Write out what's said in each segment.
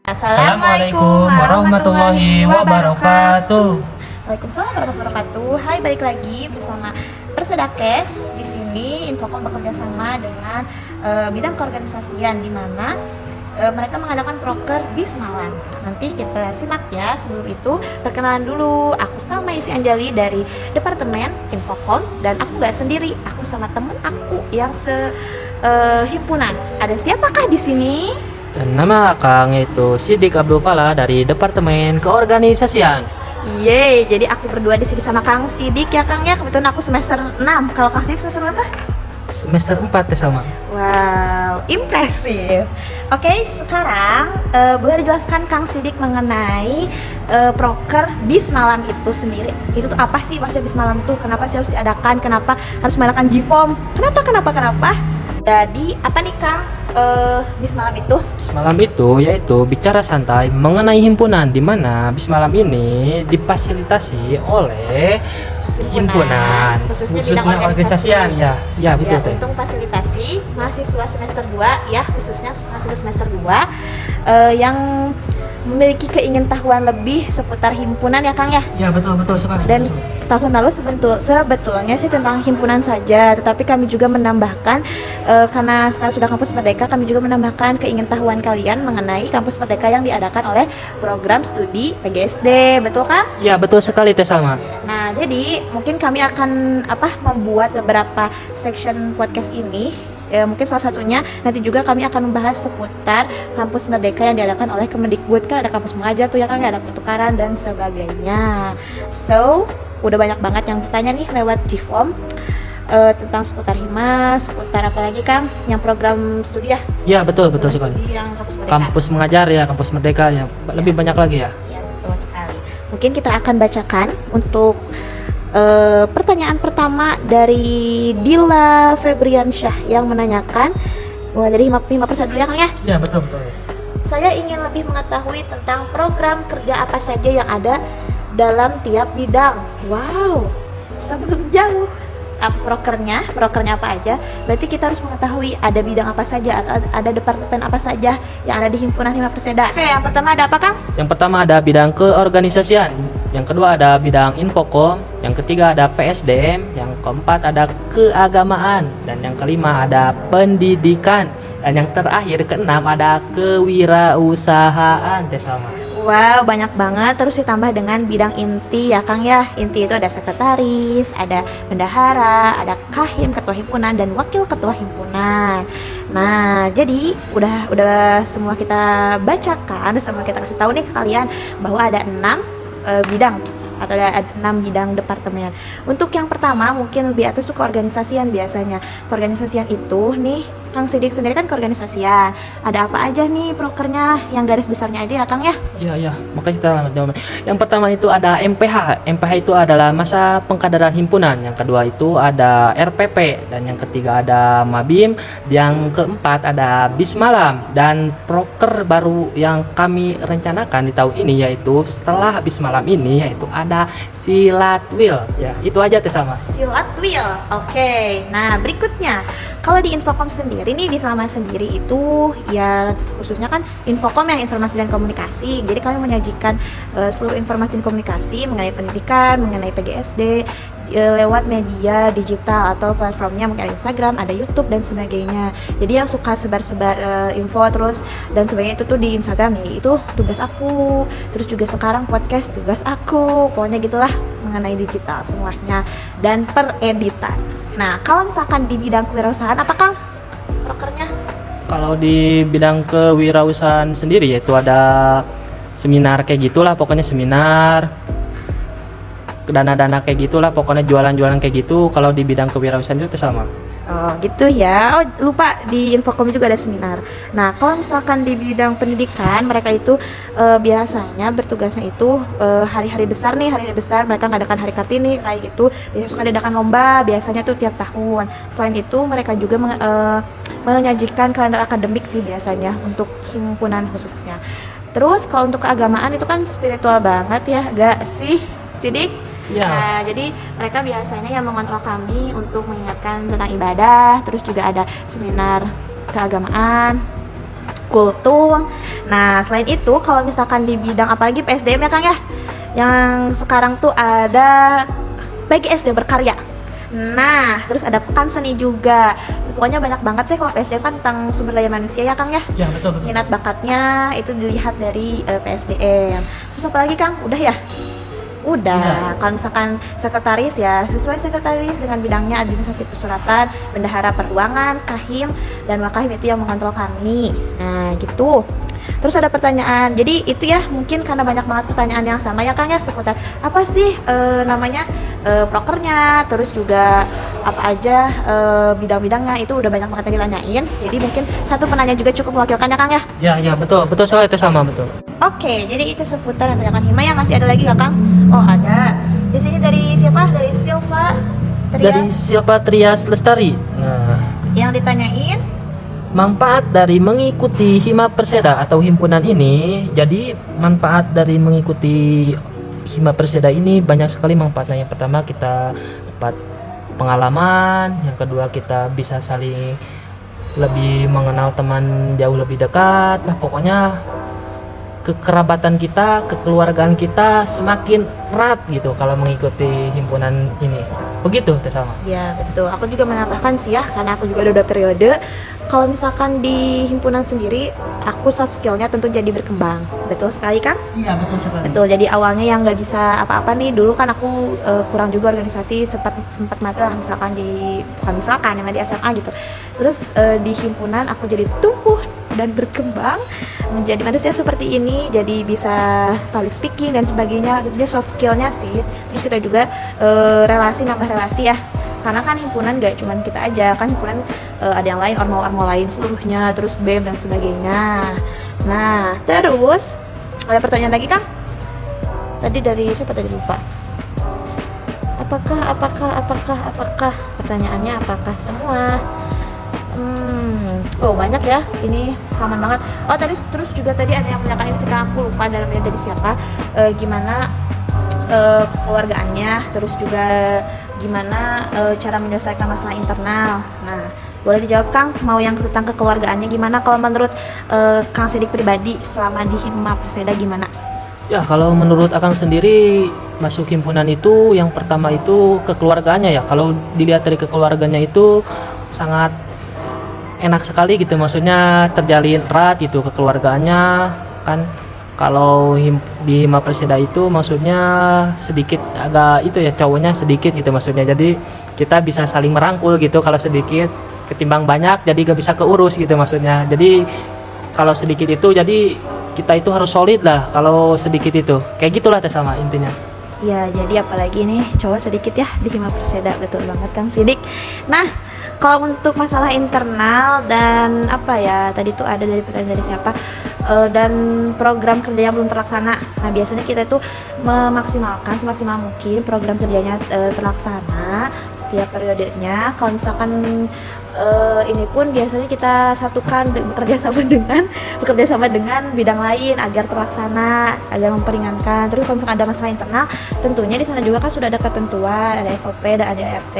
Assalamualaikum warahmatullahi wabarakatuh. Waalaikumsalam warahmatullahi wabarakatuh. Hai, balik lagi bersama Persedakes. Di sini Infocom bekerja sama dengan bidang keorganisasian di mana mereka mengadakan proker Bismalan. Nanti kita simak ya. Sebelum itu perkenalan dulu. Aku sama Isi Anjali dari Departemen Infocom dan aku nggak sendiri. Aku sama temen aku yang himpunan. Ada siapakah di sini? Dan nama Kang itu Sidik Abdul Fala dari Departemen Keorganisasian. Yeay, jadi aku berdua di sini sama Kang Sidik ya Kang ya. Kebetulan aku semester 6. Kalau Kang Sidik semester berapa? Semester 4 ya sama. Wow, impresif. Oke, sekarang boleh dijelaskan Kang Sidik mengenai proker Bismalam itu sendiri. Itu tuh apa sih maksudnya Bismalam itu? Kenapa sih harus diadakan? Kenapa harus mengadakan JIFOM? Kenapa? Jadi apa nih Kang Bismalam itu? Bismalam itu yaitu bicara santai mengenai himpunan, di mana Bismalam ini difasilitasi oleh himpunan khususnya organisasian ya betul teh. Untuk fasilitasi mahasiswa semester 2 ya, khususnya mahasiswa semester 2 yang memiliki keingintahuan lebih seputar himpunan ya Kang ya. Ya betul sekali. Dan tahun lalu sebetulnya sih tentang himpunan saja, tetapi kami juga menambahkan karena sekarang sudah kampus merdeka, kami juga menambahkan keingintahuan kalian mengenai kampus merdeka yang diadakan oleh program studi PGSD, betul Kang? Ya betul sekali teh Salma. Nah, jadi mungkin kami akan membuat beberapa section podcast ini. Mungkin salah satunya nanti juga kami akan membahas seputar kampus merdeka yang diadakan oleh Kemendikbud. Kan ada kampus mengajar tuh ya kan, ada pertukaran dan sebagainya. So, udah banyak banget yang bertanya nih lewat JIFOM tentang seputar Himas, seputar apa lagi Kang? Yang program studi ya? Ya betul sekali. Yang kampus merdeka. Kampus mengajar ya, kampus merdeka ya. Lebih banyak lagi ya. Ya, betul sekali. Mungkin kita akan bacakan untuk pertanyaan pertama dari Dila Febriansyah yang menanyakan, mulai dari 5% dulu ya Kang ya? Ya betul. Saya ingin lebih mengetahui tentang program kerja apa saja yang ada dalam tiap bidang. Wow, sebelum jauh prokernya apa aja, berarti kita harus mengetahui ada bidang apa saja atau ada departemen apa saja yang ada di himpunan Hima Perseda. Oke, yang pertama ada apa Kang? Yang pertama ada bidang keorganisasian, yang kedua ada bidang Infocom, yang ketiga ada PSDM, yang keempat ada keagamaan, dan yang kelima ada pendidikan, dan yang terakhir keenam ada kewirausahaan. Teh Salma. Wow, banyak banget. Terus ditambah dengan bidang inti ya Kang ya. Inti itu ada sekretaris, ada bendahara, ada kahim, ketua himpunan, dan wakil ketua himpunan. Nah, jadi udah semua kita bacakan, semua kita kasih tahu nih ke kalian bahwa ada 6 bidang atau ada 6 bidang departemen. Untuk yang pertama mungkin lebih atas tuh keorganisasian biasanya. Keorganisasian itu nih Kang Sidik sendiri kan keorganisasian. Ada apa aja nih prokernya, yang garis besarnya aja ya Kang ya? Ya, makasih teman-teman. Yang pertama itu ada MPH. MPH itu adalah masa pengkaderan himpunan. Yang kedua itu ada RPP, dan yang ketiga ada Mabim. Yang keempat ada Bismalam, dan proker baru yang kami rencanakan di tahun ini yaitu setelah Bismalam ini yaitu ada Silatwil. Ya, itu aja Teh Salma. Silatwil. Oke. Nah, berikutnya kalau di Infocom sendiri nih, di Salma sendiri itu ya khususnya kan Infocom yang informasi dan komunikasi. Jadi kami menyajikan seluruh informasi dan komunikasi mengenai pendidikan, mengenai PGSD lewat media digital atau platformnya, mungkin ada Instagram, ada YouTube dan sebagainya. Jadi yang suka sebar-sebar info terus dan sebagainya itu tuh di Instagram nih, itu tugas aku. Terus juga sekarang podcast tugas aku. Pokoknya gitulah mengenai digital semuanya dan pereditan. Nah, kalau misalkan di bidang kewirausahaan apa Kang prokernya? Kalau di bidang kewirausahaan sendiri yaitu ada seminar kayak gitulah, pokoknya seminar, dana-dana kayak gitulah, pokoknya jualan-jualan kayak gitu. Kalau di bidang kewirausahaan itu sama. Oh gitu ya. Oh lupa, di Infocom juga ada seminar. Nah kalau misalkan di bidang pendidikan, mereka itu biasanya bertugasnya itu hari-hari besar nih, hari-hari besar mereka ngadakan hari Kartini kayak gitu. Biasanya suka diadakan lomba, biasanya tuh tiap tahun. Selain itu mereka juga menyajikan kalender akademik sih biasanya untuk himpunan khususnya. Terus kalau untuk keagamaan itu kan spiritual banget ya, gak sih? Jadi Iya. Nah, jadi mereka biasanya yang mengontrol kami untuk mengingatkan tentang ibadah, terus juga ada seminar keagamaan, kultum. Nah, selain itu kalau misalkan di bidang apalagi PSDM ya Kang ya, yang sekarang tuh ada bagi SD berkarya. Nah, terus ada pekan seni juga. Pokoknya banyak banget deh kalau PSDM kan tentang sumber daya manusia ya Kang ya. Ya, betul. Minat bakatnya itu dilihat dari PSDM. Terus apa lagi Kang? Udah ya? Udah. Kalau misalkan sekretaris ya sesuai sekretaris dengan bidangnya administrasi persuratan, bendahara peruangan, kahim, dan wakahim itu yang mengontrol kami. Nah, gitu. Terus ada pertanyaan, jadi itu ya mungkin karena banyak banget pertanyaan yang sama ya Kang ya seputar apa sih namanya prokernya, terus juga apa aja bidang-bidangnya itu udah banyak banget yang ditanyain. Jadi mungkin satu penanya juga cukup mewakilkan ya Kang ya. Ya, betul soal itu sama betul. Oke, jadi itu seputar yang tanyakan Hima. Yang masih ada lagi nggak Kang? Oh ada. Di sini dari siapa? Dari Silva Trias. Dari Silva Trias Lestari. Nah, Yang ditanyain manfaat dari mengikuti Hima Perseda atau himpunan ini. Jadi manfaat dari mengikuti Hima Perseda ini banyak sekali manfaatnya. Yang pertama kita dapat pengalaman, yang kedua kita bisa saling lebih mengenal teman jauh lebih dekat. Nah, pokoknya kekerabatan kita, kekeluargaan kita semakin erat gitu kalau mengikuti himpunan ini. Begitu Teh Salma. ya betul. Aku juga menambahkan sih ya, karena aku juga udah periode. Kalau misalkan di himpunan sendiri, aku soft skillnya tentu jadi berkembang. Betul sekali Kang? Iya, betul sekali. Betul. Jadi awalnya yang nggak bisa apa-apa nih, dulu kan aku kurang juga organisasi, sempat mati lah misalkan bukan misalkan yang di SMA gitu. Terus di himpunan aku jadi tumbuh dan berkembang menjadi manusia seperti ini, jadi bisa public speaking dan sebagainya. Dia soft skillnya sih. Terus kita juga nambah relasi ya, karena kan himpunan gak cuman kita aja, kan himpunan ada yang lain, ormawa lain seluruhnya, terus BEM dan sebagainya. Nah, terus ada pertanyaan lagi Kang? Tadi dari siapa tadi, lupa. Apakah pertanyaannya apakah semua? Oh banyak ya, ini aman banget. Oh tadi terus juga tadi ada yang menanyakan ini, sekarang aku lupa dalamnya dari siapa, gimana kekeluargaannya, terus juga gimana cara menyelesaikan masalah internal. Nah, boleh dijawab Kang, mau yang tentang kekeluargaannya gimana? Kalau menurut Kang Sidik pribadi selama di Hima Perseda gimana? Ya, kalau menurut Akang sendiri masuk himpunan itu yang pertama itu kekeluargaannya ya. Kalau dilihat dari kekeluarganya itu sangat enak sekali gitu, maksudnya terjalin erat gitu kekeluargaannya kan. Kalau di Hima Perseda itu maksudnya sedikit agak itu ya, cowoknya sedikit gitu maksudnya, jadi kita bisa saling merangkul gitu kalau sedikit ketimbang banyak, jadi gak bisa keurus gitu maksudnya. Jadi kalau sedikit itu jadi kita itu harus solid lah kalau sedikit itu, kayak gitulah Teh sama intinya. Ya, jadi apalagi nih cowok sedikit ya di Hima Perseda, betul banget Kang Sidik. Nah, kalau untuk masalah internal dan apa ya, tadi tuh ada dari pertanyaan dari siapa, dan program kerja yang belum terlaksana. Nah, biasanya kita tuh memaksimalkan semaksimal mungkin program kerjanya terlaksana setiap periodenya. Kalau misalkan ini pun biasanya kita satukan bekerja sama dengan bidang lain agar terlaksana, agar memperingankan. Terus kalau misalkan ada masalah internal, tentunya di sana juga kan sudah ada ketentuan, ada SOP dan ada RT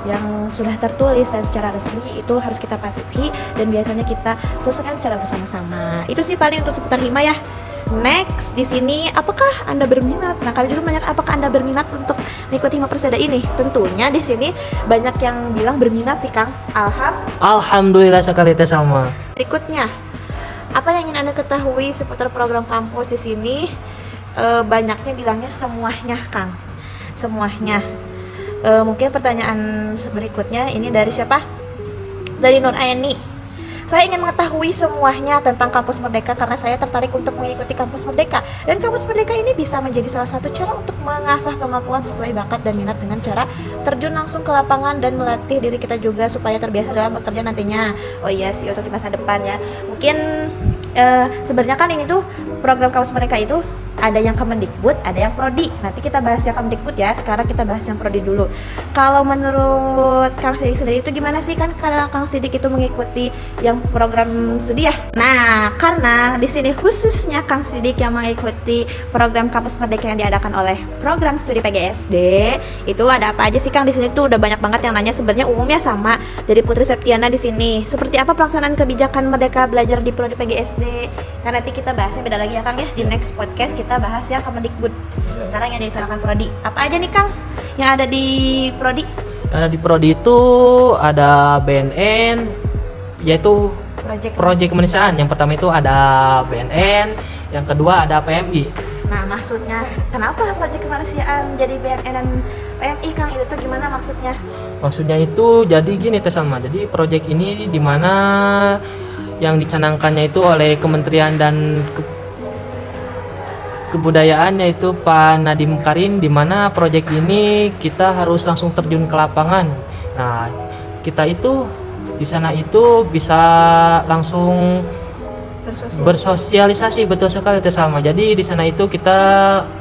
yang sudah tertulis dan secara resmi itu harus kita patuhi dan biasanya kita selesaikan secara bersama-sama. Itu sih paling untuk seputar Hima ya. Next, di sini apakah Anda berminat? Nah, kalian juga banyak, apakah Anda berminat untuk mengikuti Hima Perseda ini? Tentunya di sini banyak yang bilang berminat sih, Kang. Alhamdulillah sekali Teh sama. Berikutnya, apa yang ingin Anda ketahui seputar program kampus di sini? Banyaknya bilangnya semuanya, Kang. Semuanya. Mungkin pertanyaan berikutnya ini dari siapa? Dari Nur Aini. Saya ingin mengetahui semuanya tentang Kampus Merdeka karena saya tertarik untuk mengikuti Kampus Merdeka. Dan Kampus Merdeka ini bisa menjadi salah satu cara untuk mengasah kemampuan sesuai bakat dan minat dengan cara terjun langsung ke lapangan dan melatih diri kita juga supaya terbiasa dalam bekerja nantinya. Oh iya sih, untuk di masa depan ya. Mungkin sebenarnya kan ini tuh program Kampus Merdeka itu ada yang Kemendikbud, ada yang Prodi. Nanti kita bahas yang Kemendikbud ya. Sekarang kita bahas yang Prodi dulu. Kalau menurut Kang Sidik sendiri itu gimana sih, kan karena Kang Sidik itu mengikuti yang program studi ya. Nah, karena di sini khususnya Kang Sidik yang mengikuti program Kampus Merdeka yang diadakan oleh program studi PGSD, itu ada apa aja sih Kang? Di sini tuh udah banyak banget yang nanya, sebenarnya umumnya sama. Jadi Putri Septiana di sini, seperti apa pelaksanaan kebijakan Merdeka Belajar di Prodi PGSD? Karena nanti kita bahasnya beda lagi ya Kang ya. Di next podcast kita bahas yang Kemendikbud. Sekarang yang dilaksanakan Prodi. Apa aja nih Kang yang ada di Prodi? Ada di Prodi itu ada BNN, yaitu proyek kemanusiaan. Yang pertama itu ada BNN, yang kedua ada PMI. Nah, maksudnya kenapa proyek kemanusiaan jadi BNN dan PMI Kang? Itu tuh gimana maksudnya? Maksudnya itu jadi gini Teh Salma. Jadi proyek ini dimana yang dicanangkannya itu oleh Kementerian dan Kebudayaan, yaitu Pak Nadiem Karim, di mana proyek ini kita harus langsung terjun ke lapangan. Nah, kita itu di sana itu bisa langsung bersosialisasi, betul sekali itu sama. Jadi di sana itu kita,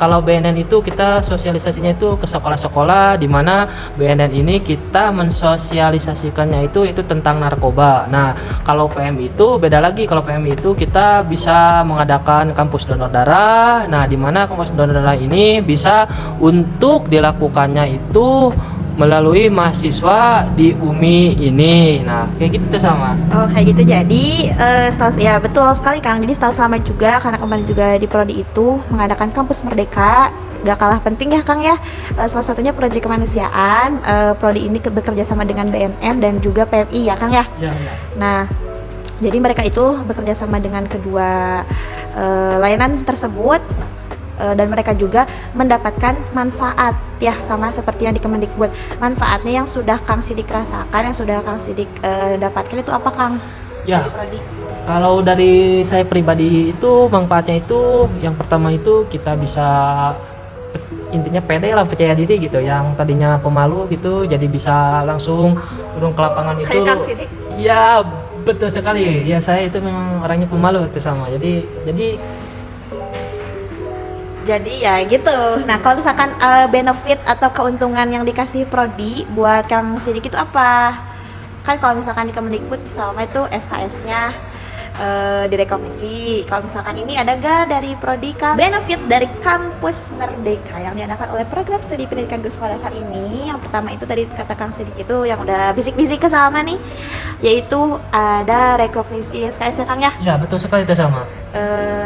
kalau BNN itu kita sosialisasinya itu ke sekolah-sekolah, di mana BNN ini kita mensosialisasikannya itu tentang narkoba. Nah, kalau PMI itu beda lagi. Kalau PMI itu kita bisa mengadakan kampus donor darah. Nah, di mana kampus donor darah ini bisa untuk dilakukannya itu melalui mahasiswa di UMI ini. Nah, kayak gitu tuh sama. Oh, kayak gitu. Jadi ya betul sekali Kang. Jadi setahu selama juga, karena kemarin juga di Prodi itu mengadakan kampus merdeka, gak kalah penting ya Kang ya. Salah satunya proyek kemanusiaan. Prodi ini bekerja sama dengan BNN dan juga PMI ya Kang ya. Ya. Nah, jadi mereka itu bekerja sama dengan kedua layanan tersebut. Dan mereka juga mendapatkan manfaat ya, sama seperti yang di Kemendikbud. Manfaatnya yang sudah Kang Sidik rasakan, yang sudah Kang Sidik dapatkan itu apa Kang? Ya. Dari Prodi? Kalau dari saya pribadi itu manfaatnya itu yang pertama itu kita bisa intinya pede lah, percaya diri gitu. Yang tadinya pemalu gitu jadi bisa langsung turun ke lapangan itu. Kayak Kang Sidik? Ya, betul sekali. Ya, saya itu memang orangnya pemalu itu sama. Jadi ya gitu. Nah, kalau misalkan benefit atau keuntungan yang dikasih Prodi buat Kang Sidik itu apa? Kan kalau misalkan di Kemendikbud selama itu SKS-nya direkomendasi. Kalau misalkan ini ada gak dari Prodi Kang benefit dari Kampus Merdeka yang diadakan oleh program studi pendidikan guru sekolah dasar ini? Yang pertama itu tadi kata Kang Sidik itu yang udah bisik-bisik ke Salma nih, yaitu ada rekognisi SKS ya Kang ya? ya betul sekali itu sama.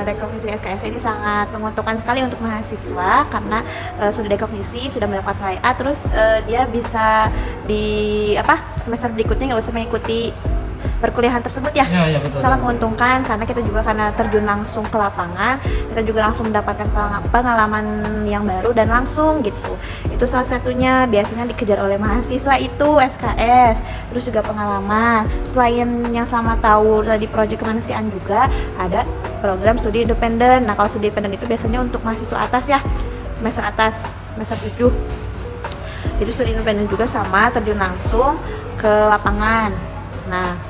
Rekognisi SKS ini sangat menguntungkan sekali untuk mahasiswa karena sudah rekognisi, sudah mendapat nilai A, terus dia bisa di semester berikutnya nggak usah mengikuti perkuliahan tersebut ya. Ya, betul. Sangat menguntungkan karena kita juga karena terjun langsung ke lapangan, kita juga langsung mendapatkan pengalaman yang baru dan langsung gitu. Itu salah satunya biasanya dikejar oleh mahasiswa itu SKS, terus juga pengalaman. Selain yang sama tahu tadi proyek kemanusiaan juga ada program studi independen. Nah, kalau studi independen itu biasanya untuk mahasiswa atas ya, semester atas, semester 7. Itu studi independen juga sama, terjun langsung ke lapangan. Nah,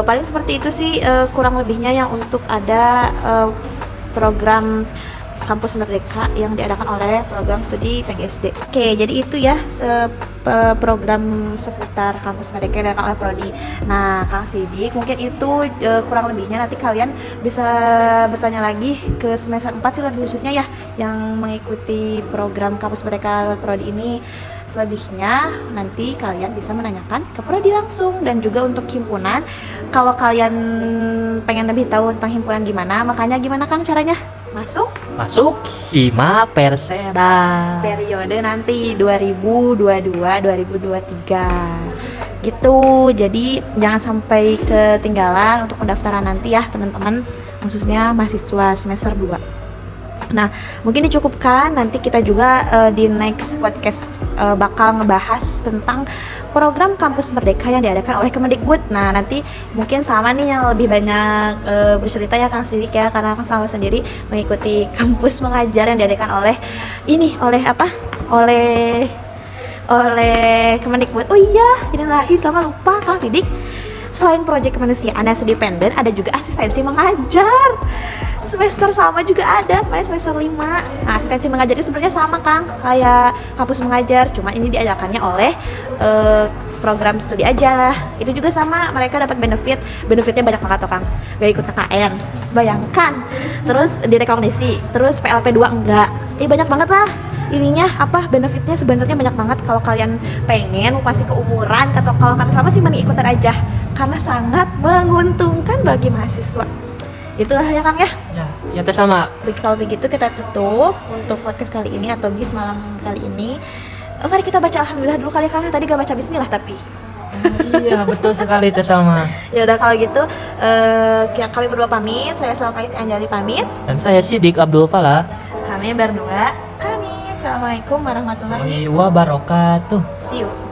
paling seperti itu sih kurang lebihnya yang untuk ada program Kampus Merdeka yang diadakan oleh program studi PGSD. Oke, jadi itu ya program seputar Kampus Merdeka yang diadakan oleh Prodi. Nah, Kang Sidik, mungkin itu kurang lebihnya. Nanti kalian bisa bertanya lagi ke semester 4 sih lebih khususnya ya, yang mengikuti program Kampus Merdeka Prodi ini. Selebihnya nanti kalian bisa menanyakan ke Prodi langsung. Dan juga untuk himpunan, kalau kalian pengen lebih tahu tentang himpunan makanya gimana kan caranya? Masuk Hima Perseda periode nanti 2022-2023 gitu. Jadi jangan sampai ketinggalan untuk pendaftaran nanti ya teman-teman, khususnya mahasiswa semester 2. Nah, mungkin dicukupkan. Nanti kita juga di next podcast bakal ngebahas tentang program Kampus Merdeka yang diadakan oleh Kemendikbud. Nah, nanti mungkin sama nih yang lebih banyak bercerita ya Kang Sidik ya, karena Kang Salma sendiri mengikuti kampus mengajar yang diadakan oleh Kemendikbud. Oh iya, ini sama lupa Kang Sidik. Selain proyek kemanusiaan yang studi independen, ada juga asistensi mengajar. semester sama juga ada, kemarin semester 5. Nah, asistensi mengajar itu sebenarnya sama Kang, kayak kampus mengajar, cuma ini diadakannya oleh program studi aja. Itu juga sama, mereka dapat benefitnya banyak banget tuh Kang. Gak ikut KKN, bayangkan. Terus direkognisi, terus PLP 2 enggak. Banyak banget lah ininya, apa benefitnya sebenarnya banyak banget. Kalau kalian pengen masih keumuran, atau kalau kata sama sih mending ikutan aja karena sangat menguntungkan bagi mahasiswa. Itulah ya Kang ya. Ya teh sama. Kalau begitu kita tutup untuk podcast kali ini atau bis malam kali ini. Mari kita baca alhamdulillah dulu kali Kang. Tadi gak baca bismillah tapi. Iya betul sekali teh sama. Ya udah kalau gitu kami berdua pamit. Saya Salma Anjali pamit. Dan saya Sidik Abdul Fala. Kami berdua pamit. Assalamualaikum warahmatullahi Wabarakatuh. See you.